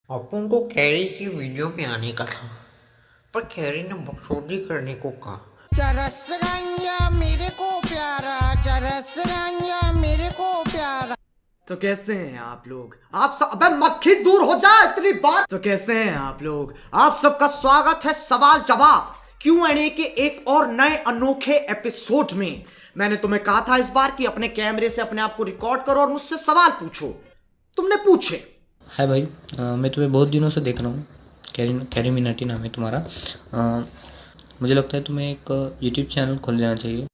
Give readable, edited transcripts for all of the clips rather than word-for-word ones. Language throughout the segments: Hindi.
अपन को कैरी की वीडियो में आने का था, पर कैरी ने बकचोदी करने को कहा। चरस गंजा मेरे को प्यारा, चरस गंजा मेरे को प्यारा। तो कैसे हैं आप लोग? आप सब, अबे मक्खी दूर हो जा इतनी बात। तो कैसे हैं आप लोग? आप सबका स्वागत है सवाल जवाब Q&A के एक और नए अनोखे एपिसोड में। मैंने तुम्हें कहा था इस बार कि अपने कैमरे से अपने आप को रिकॉर्ड करो और मुझसे सवाल पूछो। तुमने पूछे। हाय भाई, मैं तुम्हें बहुत दिनों से देख रहा हूँ। कैरी मिनाटी नाम है तुम्हारा। मुझे लगता है तुम्हें एक यूट्यूब चैनल खोल लेना चाहिए।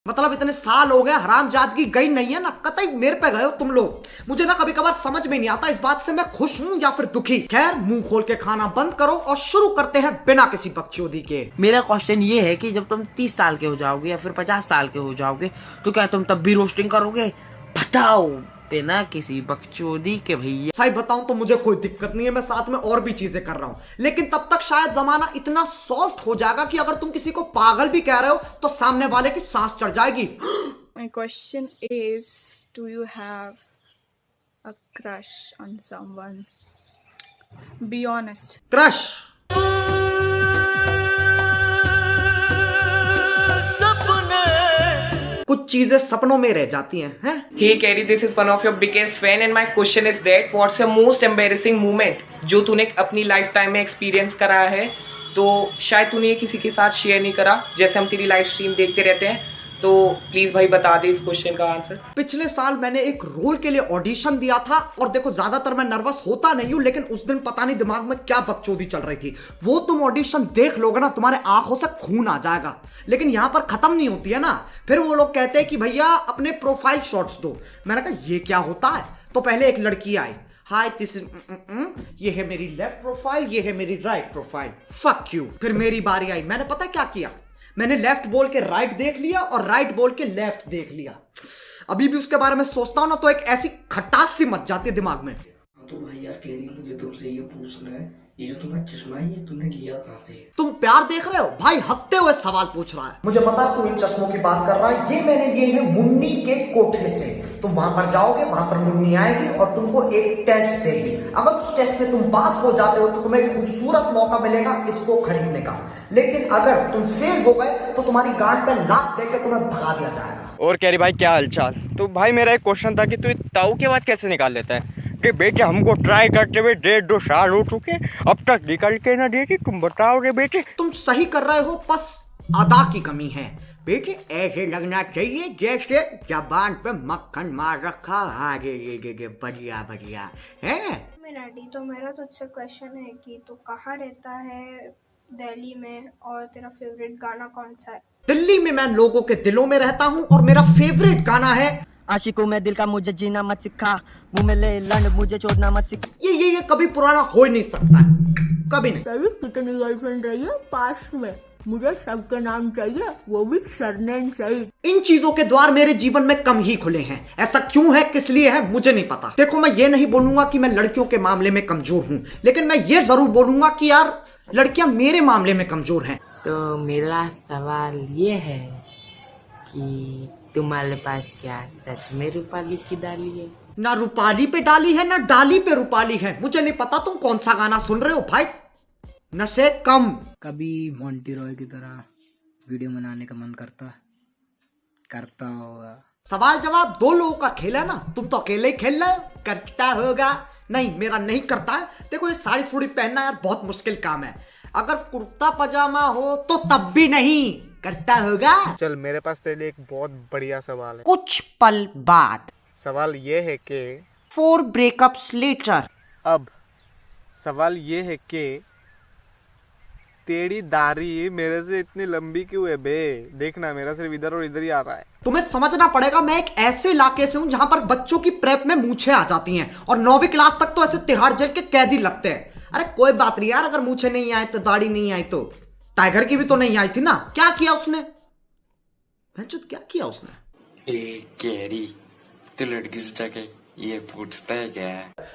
मतलब इतने साल हो गए, हरामजादगी गई नहीं है ना, कतई मेरे पे गए हो तुम लोग। मुझे ना कभी कभार समझ में नहीं आता इस बात से मैं खुश हूं या फिर दुखी। खैर, मुंह खोल के खाना बंद करो और शुरू करते हैं बिना किसी बकचोदी के। मेरा क्वेश्चन ये है कि जब तुम 30 साल के हो जाओगे या फिर 50 साल के हो जाओगे तो क्या तुम तब भी रोस्टिंग करोगे? बताओ, बिना किसी बकचोदी के भैया। सही बताऊं तो मुझे कोई दिक्कत नहीं है, मैं साथ में और भी चीजें कर रहा हूं, लेकिन तब तक शायद जमाना इतना सॉफ्ट हो जाएगा कि अगर तुम किसी को पागल भी कह रहे हो तो सामने वाले की सांस चढ़ जाएगी। My question is, do you have a crush on someone? Be honest. Crush कुछ चीजें सपनों में रह जाती हैं। Hey Carrie, this is one of your biggest fan and my question is that what's your most embarrassing moment जो तूने अपनी लाइफ टाइम में एक्सपीरियंस करा है, तो शायद तूने ये किसी के साथ शेयर नहीं करा। जैसे हम तेरी लाइव स्ट्रीम देखते रहते हैं, तो प्लीज भाई बता दे इस क्वेश्चन का आंसर। पिछले साल मैंने एक रोल के लिए ऑडिशन दिया था और देखो ज्यादातर मैं नर्वस होता नहीं हूं, लेकिन उस दिन पता नहीं दिमाग में क्या बकचोदी चल रही थी। वो तुम ऑडिशन देख लोगे ना, तुम्हारे आंखों से खून आ जाएगा। लेकिन यहां पर खत्म नहीं होती है ना, फिर वो लोग कहते हैं कि भैया अपने प्रोफाइल शॉट्स दो। मैंने कहा ये क्या होता है? तो पहले एक लड़की आई, हाय दिस इज ये है मेरी लेफ्ट प्रोफाइल, ये है मेरी राइट प्रोफाइल, फक यू। फिर मेरी बारी आई, मैंने पता क्या किया, मैंने लेफ्ट बोल के राइट देख लिया और राइट बोल के लेफ्ट देख लिया। अभी भी उसके बारे में सोचता हूं ना तो एक ऐसी खटास सी मच जाती है दिमाग में। तो भाई यार कैरी, मुझे तुमसे ये पूछना है, ये जो तुम्हारा चश्मा है ये तुमने लिया कहाँ से? तुम प्यार देख रहे हो भाई, हकते हुए सवाल पूछ रहा है। मुझे पता है तू इन चश्मों की बात कर रहा है, ये मैंने लिए हैं मुन्नी के कोठे से। तुम वहां पर जाओगे, वहां पर मुन्नी आएगी और तुमको एक टेस्ट देगी। अगर उस टेस्ट में तुम पास हो जाते हो तो तुम्हें एक खूबसूरत मौका मिलेगा इसको खरीदने का। लेकिन अगर तुम फेल हो गए तो तुम्हारी गांड पे लात देकर तुम्हें भगा दिया जाएगा। और कैरी भाई क्या हालचाल? तो भाई मेरा एक क्वेश्चन था कि तू ताऊ की आवाज कैसे निकाल लेता है कि बेटे हमको ट्राई करते हुए 1.5-2 साल हो चुके, अब तक निकल के ना देती, तुम बताओ रे बेटे। तुम सही कर रहे हो, बस अदा की कमी है। बेटे ऐसे लगना चाहिए जैसे जबान पे मक्खन मार रखा। आगे ये बढ़िया बढ़िया है। मिनाटी, तो मेरा तुझसे क्वेश्चन है कि तू कहाँ रहता है दिल्ली में, और तेरा फेवरेट गाना कौन सा है? दिल्ली में मैं लोगों के दिलों में रहता हूँ और मेरा फेवरेट गाना है आशिकों में दिल का मुझे जीना मत सिखा, मुंह में ले लंड मुझे छोड़ना मत सिखा। ये कभी पुराना हो ही नहीं सकता है, कभी नहीं। कितनी गर्लफ्रेंड रही है पास्ट में? मुझे सबका नाम चाहिए, वो भी सरनेम चाहिए। इन चीजों के द्वार मेरे जीवन में कम ही खुले हैं। ऐसा क्यों है, किस लिए है, मुझे नहीं पता। देखो, मैं ये नहीं बोलूंगा कि मैं लड़कियों के मामले में कमजोर हूँ, लेकिन मैं ये जरूर बोलूंगा कि यार लड़कियां मेरे मामले में कमजोर हैं। तो मेरा सवाल ये है कि तुम्हारे पास क्या सच में रूपाली की डाली है? ना रूपाली पे डाली है ना डाली पे रूपाली है। मुझे नहीं पता तुम कौन सा गाना सुन रहे हो भाई, नशे कम। कभी मोंटी रॉय की तरह वीडियो बनाने का मन करता होगा। सवाल जवाब दो लोगों का खेल है ना, तुम तो अकेले ही खेल रहे हो। करता होगा? नहीं, मेरा नहीं करता है। देखो, ये साड़ी थोड़ी पहनना यार बहुत मुश्किल काम है। अगर कुर्ता पजामा हो तो तब भी नहीं करता होगा। चल, मेरे पास तेरे लिए एक बहुत बढ़िया सवाल है। कुछ पल बाद सवाल ये है कि 4 ब्रेकअप्स लेटर। अब सवाल ये है कि तेरी दाढ़ी मेरे से इतनी लंबी क्यों है बे? देखना, मेरा सिर्फ इधर और इधर ही आ रहा है। तुम्हें समझना पड़ेगा, मैं एक ऐसे इलाके से हूं जहां पर बच्चों की प्रेप में मूछें आ जाती हैं और 9वीं क्लास तक तो ऐसे तिहाड़ जेल के कैदी लगते हैं। अरे कोई बात नहीं यार, अगर मूछें नहीं आए तो दाढ़ी नहीं आई तो टाइगर की भी तो नहीं आई थी ना। क्या किया उसने? क्या किया उसने? कैरी, तो लड़की से जाके ये पूछता है क्या?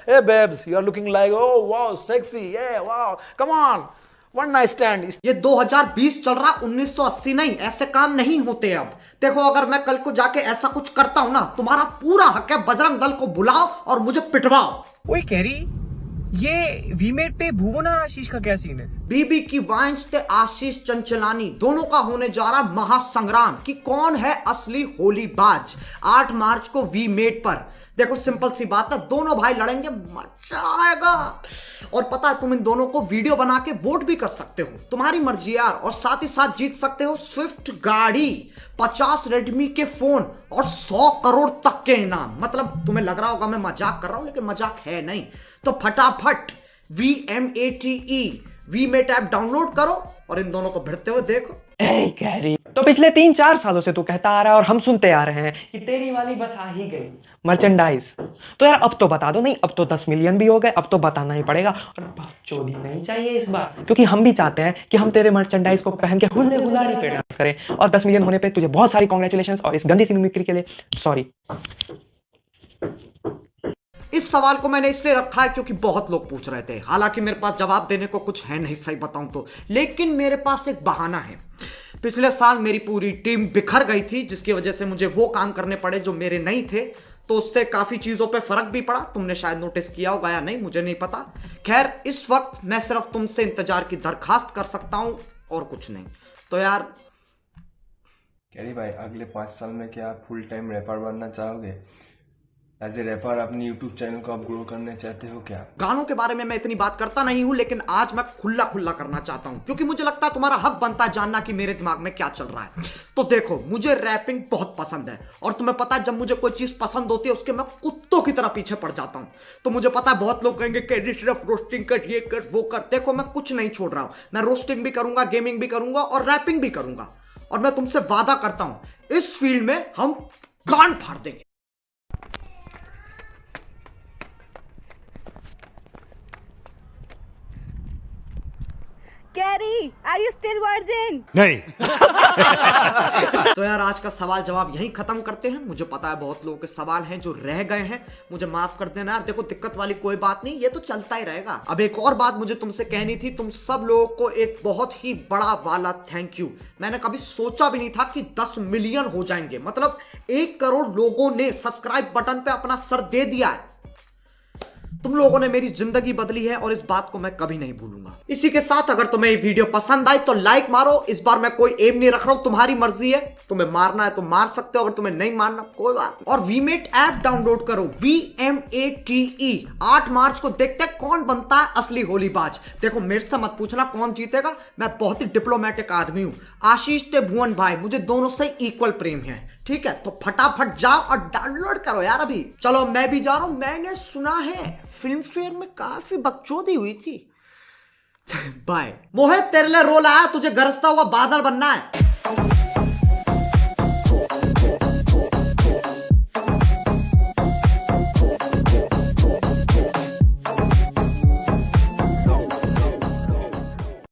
Hey babes, you are looking like, oh wow, sexy, yeah, wow, come on, one night stand. ये 2020 चल रहा, 1980 नहीं। ऐसे काम नहीं होते अब। देखो, अगर मैं कल को जाके ऐसा कुछ करता हूं ना, तुम्हारा पूरा हक है बजरंग दल को बुलाओ और मुझे पिटवाओ। ओए कैरी, ये वीमेट पे भुवन और आशीष का क्या सीन है? बीबी की वाइन्स ते आशीष चंचलानी दोनों का होने जा रहा महासंग्राम कि कौन है असली होलीबाज। 8 मार्च को वीमेट पर देखो, सिंपल सी बात है, दोनों भाई लड़ेंगे, मजा आएगा। और पता है, तुम इन दोनों को वीडियो बना के वोट भी कर सकते हो, तुम्हारी मर्जी यार। और साथ ही साथ जीत सकते हो स्विफ्ट गाड़ी, 50 रेडमी के फोन और 100 करोड़ तक के इनाम। मतलब तुम्हें लग रहा होगा मैं मजाक कर रहा हूं, लेकिन मजाक है नहीं। तो फटाफट VMATE वीमेट ऐप डाउनलोड करो और इन दोनों को भिड़ते हुए देखो। कैरी, तो पिछले 3-4 सालों से तू कहता आ रहा है और हम सुनते आ रहे हैं कि तेरी वाली बस आ ही गई मर्चेंडाइज। तो यार अब तो बता दो। नहीं, अब तो 10 मिलियन भी हो गए, अब तो बताना ही पड़ेगा। और बकचोदी नहीं चाहिए इस बार, क्योंकि हम भी चाहते हैं कि हम तेरे मर्चेंडाइज को पहन के हुल्ले गुलाड़ी पे डांस करें। और 10 मिलियन होने पे तुझे बहुत सारी कांग्रेचुलेशंस, और इस गंदी सी मिमिक्री के लिए सॉरी। इस सवाल को मैंने इसलिए रखा है क्योंकि बहुत लोग पूछ रहे थे। हालांकि मेरे पास जवाब देने को कुछ है नहीं, सही बताऊं तो, लेकिन मेरे पास एक बहाना है। पिछले साल मेरी पूरी टीम बिखर गई थी, जिसकी वजह से मुझे वो काम करने पड़े जो मेरे नहीं थे, तो उससे काफी चीजों पे फर्क भी पड़ा। तुमने शायद नोटिस किया होगा या नहीं, मुझे नहीं पता। खैर, इस वक्त मैं सिर्फ तुमसे इंतजार की दरखास्त कर सकता हूं और कुछ नहीं। तो यार कैरी भाई, अगले 5 साल में क्या आप फुल टाइम रैपर बनना चाहोगे? एज ए रैपर अपने यूट्यूब चैनल को आप ग्रो करना चाहते हो क्या? गानों के बारे में मैं इतनी बात करता नहीं हूं, लेकिन आज मैं खुला खुला करना चाहता हूं, क्योंकि मुझे लगता है तुम्हारा हक बनता है जानना कि मेरे दिमाग में क्या चल रहा है। तो देखो, मुझे रैपिंग बहुत पसंद है, और तुम्हें पता है जब मुझे कोई चीज पसंद होती है उसके मैं कुत्तों की तरह पीछे पड़ जाता हूं। तो मुझे पता है बहुत लोग कहेंगे कि सिर्फ रोस्टिंग कर, ये कर, वो कर। देखो, मैं कुछ नहीं छोड़ रहा हूं। मैं रोस्टिंग भी करूंगा, गेमिंग भी करूंगा और रैपिंग भी करूंगा। और मैं तुमसे वादा करता हूं, इस फील्ड में हम गांड फाड़ देंगे। Carrie, are you still virgin? नहीं। तो यार, आज का सवाल जवाब यहीं खत्म करते हैं। मुझे पता है बहुत लोगों के सवाल हैं जो रह गए हैं, मुझे माफ कर देना यार। देखो, दिक्कत वाली कोई बात नहीं, ये तो चलता ही रहेगा। अब एक और बात मुझे तुमसे कहनी थी, तुम सब लोगों को एक बहुत ही बड़ा वाला थैंक यू। मैंने कभी सोचा भी नहीं था कि 10 मिलियन हो जाएंगे। मतलब 1 करोड़ लोगों ने सब्सक्राइब बटन पे अपना सर दे दिया है। तुम लोगों ने मेरी जिंदगी बदली है और इस बात को मैं कभी नहीं भूलूंगा। इसी के साथ अगर तुम्हें ये वीडियो पसंद आई तो लाइक मारो। इस बार मैं कोई एम नहीं रख रहा हूं, तुम्हारी मर्जी है। तुम्हें मारना है तो मार सकते हो, अगर तुम्हें नहीं मारना कोई बात नहीं। और वीमेट ऐप डाउनलोड करो, VMATE। 8 मार्च को देखते हैं कौन बनता है असली होलीबाज। देखो, मेरे से मत पूछना कौन जीतेगा, मैं बहुत ही डिप्लोमेटिक आदमी हूं। आशीष ते भुवन भाई, मुझे दोनों से इक्वल प्रेम है, ठीक है? तो फटाफट जाओ और डाउनलोड करो यार अभी। चलो, मैं भी जा रहा हूं। मैंने सुना है फिल्म फेयर में काफी बकचोदी हुई थी। बाय। मोहित, तेरे लिए रोल आया, तुझे गरजता हुआ बादल बनना है।